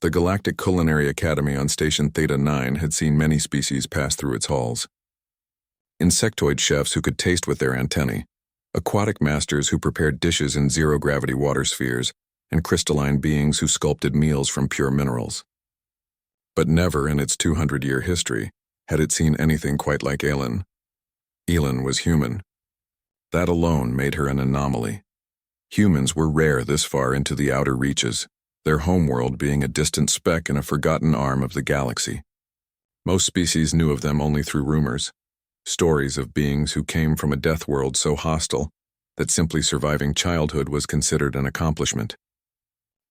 The Galactic Culinary Academy on Station Theta 9 had seen many species pass through its halls. Insectoid chefs who could taste with their antennae, aquatic masters who prepared dishes in zero-gravity water spheres, and crystalline beings who sculpted meals from pure minerals. But never in its 200-year history had it seen anything quite like Aelin. Aelin was human. That alone made her an anomaly. Humans were rare this far into the outer reaches, their homeworld being a distant speck in a forgotten arm of the galaxy. Most species knew of them only through rumors, stories of beings who came from a death world so hostile that simply surviving childhood was considered an accomplishment.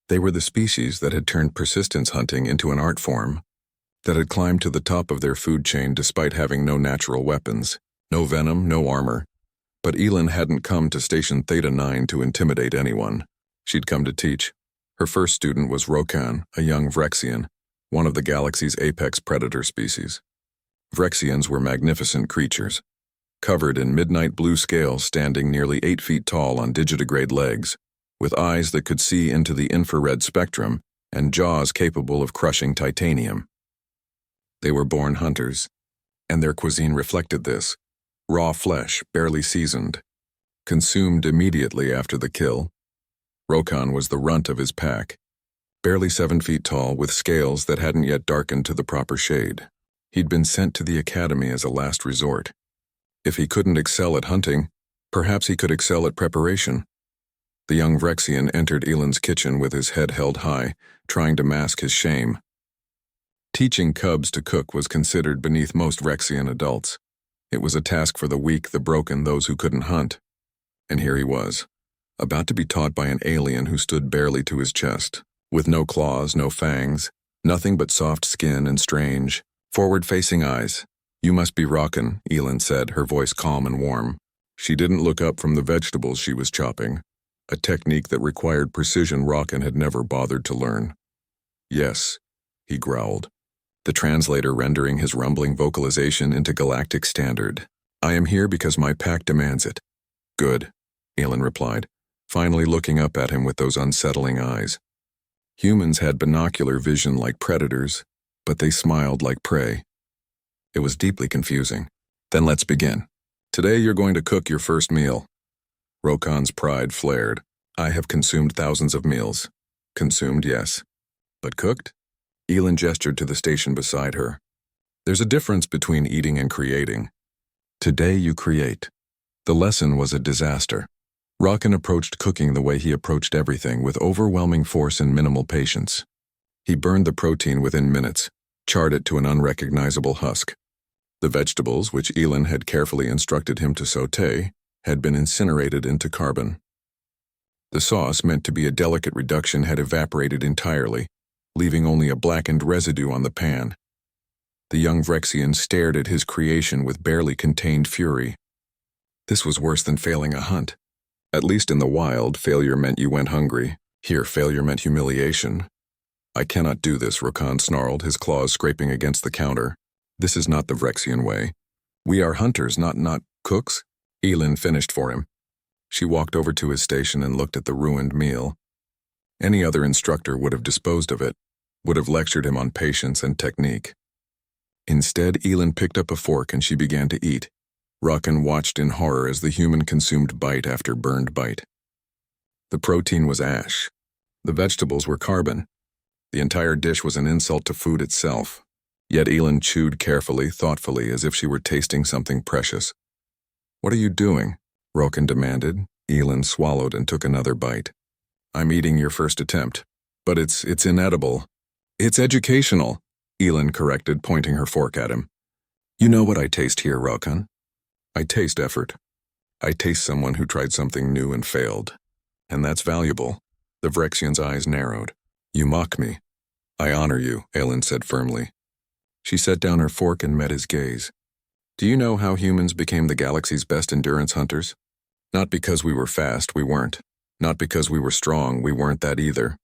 They were the species that had turned persistence hunting into an art form, that had climbed to the top of their food chain despite having no natural weapons, no venom, no armor. But Aelin hadn't come to Station Theta 9 to intimidate anyone. She'd come to teach. Her first student was Rokan, a young Vrexian, one of the galaxy's apex predator species. Vrexians were magnificent creatures, covered in midnight blue scales standing nearly 8 feet tall on digitigrade legs, with eyes that could see into the infrared spectrum and jaws capable of crushing titanium. They were born hunters, and their cuisine reflected this. Raw flesh, barely seasoned, consumed immediately after the kill. Rokan was the runt of his pack, barely 7 feet tall with scales that hadn't yet darkened to the proper shade. He'd been sent to the academy as a last resort. If he couldn't excel at hunting, perhaps he could excel at preparation. The young Vrexian entered Aelin's kitchen with his head held high, trying to mask his shame. Teaching cubs to cook was considered beneath most Vrexian adults. It was a task for the weak, the broken, those who couldn't hunt. And here he was, about to be taught by an alien who stood barely to his chest, with no claws, no fangs, nothing but soft skin and strange, forward-facing eyes. "You must be Rokan," Aelin said, her voice calm and warm. She didn't look up from the vegetables she was chopping, a technique that required precision Rokan had never bothered to learn. "Yes," he growled, the translator rendering his rumbling vocalization into galactic standard. "I am here because my pack demands it." "Good," Aelin replied, finally looking up at him with those unsettling eyes. Humans had binocular vision like predators, but they smiled like prey. It was deeply confusing. "Then let's begin. Today you're going to cook your first meal." Rokan's pride flared. "I have consumed thousands of meals." "Consumed, yes. But cooked?" Aelin gestured to the station beside her. "There's a difference between eating and creating. Today you create." The lesson was a disaster. Rokan approached cooking the way he approached everything, with overwhelming force and minimal patience. He burned the protein within minutes, charred it to an unrecognizable husk. The vegetables, which Aelin had carefully instructed him to sauté, had been incinerated into carbon. The sauce, meant to be a delicate reduction, had evaporated entirely, leaving only a blackened residue on the pan. The young Vrexian stared at his creation with barely contained fury. This was worse than failing a hunt. At least in the wild, failure meant you went hungry. Here, failure meant humiliation. "I cannot do this," Rokan snarled, his claws scraping against the counter. "This is not the Vrexian way. We are hunters, not cooks." Aelin finished for him. She walked over to his station and looked at the ruined meal. Any other instructor would have disposed of it, would have lectured him on patience and technique. Instead, Aelin picked up a fork and she began to eat. Rokan watched in horror as the human consumed bite after burned bite. The protein was ash. The vegetables were carbon. The entire dish was an insult to food itself. Yet Aelin chewed carefully, thoughtfully, as if she were tasting something precious. "What are you doing?" Rokan demanded. Aelin swallowed and took another bite. "I'm eating your first attempt. But it's inedible." "It's educational," Aelin corrected, pointing her fork at him. "You know what I taste here, Rokan? I taste effort. I taste someone who tried something new and failed. And that's valuable." The Vrexian's eyes narrowed. "You mock me." "I honor you," Aelin said firmly. She set down her fork and met his gaze. "Do you know how humans became the galaxy's best endurance hunters? Not because we were fast, we weren't. Not because we were strong, we weren't that either.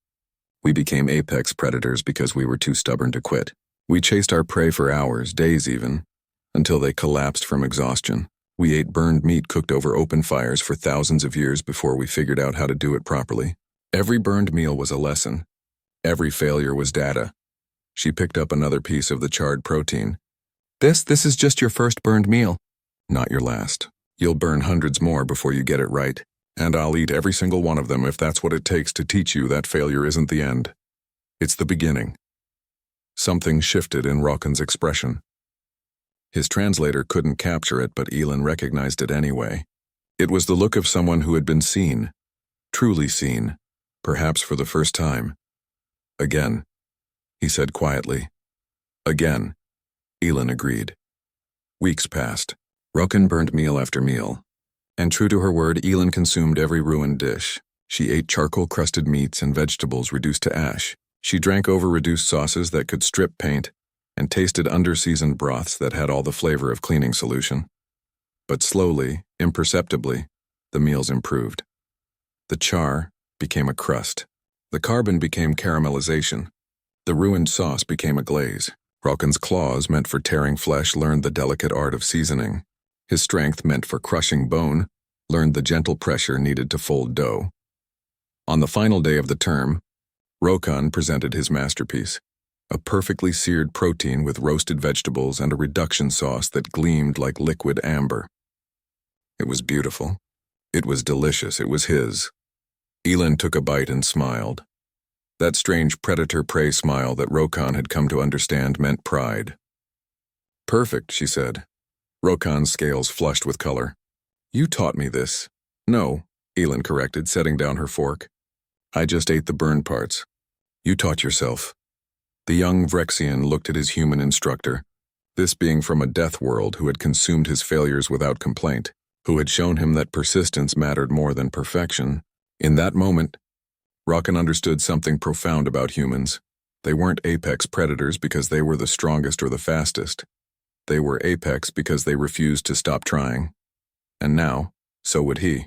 We became apex predators because we were too stubborn to quit. We chased our prey for hours, days even, until they collapsed from exhaustion. We ate burned meat cooked over open fires for thousands of years before we figured out how to do it properly. Every burned meal was a lesson. Every failure was data. She picked up another piece of the charred protein. This is just your first burned meal. Not your last. You'll burn hundreds more before you get it right. And I'll eat every single one of them if that's what it takes to teach you that failure isn't the end. It's the beginning. Something shifted in Rokan's expression. His translator couldn't capture it, but Elin recognized it anyway. It was the look of someone who had been seen, truly seen, perhaps for the first time. Again, he said quietly. Again, Elin agreed. Weeks passed. Rokan burned meal after meal. And true to her word, Elin consumed every ruined dish. She ate charcoal-crusted meats and vegetables reduced to ash. She drank over-reduced sauces that could strip paint, and tasted under-seasoned broths that had all the flavor of cleaning solution. But slowly, imperceptibly, the meals improved. The char became a crust. The carbon became caramelization. The ruined sauce became a glaze. Rokan's claws, meant for tearing flesh, learned the delicate art of seasoning. His strength, meant for crushing bone, learned the gentle pressure needed to fold dough. On the final day of the term, Rokan presented his masterpiece, a perfectly seared protein with roasted vegetables and a reduction sauce that gleamed like liquid amber. It was beautiful. It was delicious. It was his. Elin took a bite and smiled. That strange predator-prey smile that Rokan had come to understand meant pride. Perfect, she said. Rokan's scales flushed with color. You taught me this. No, Elin corrected, setting down her fork. I just ate the burned parts. You taught yourself. The young Vrexian looked at his human instructor, this being from a death world who had consumed his failures without complaint, who had shown him that persistence mattered more than perfection. In that moment, Rokan understood something profound about humans. They weren't apex predators because they were the strongest or the fastest. They were apex because they refused to stop trying. And now, so would he.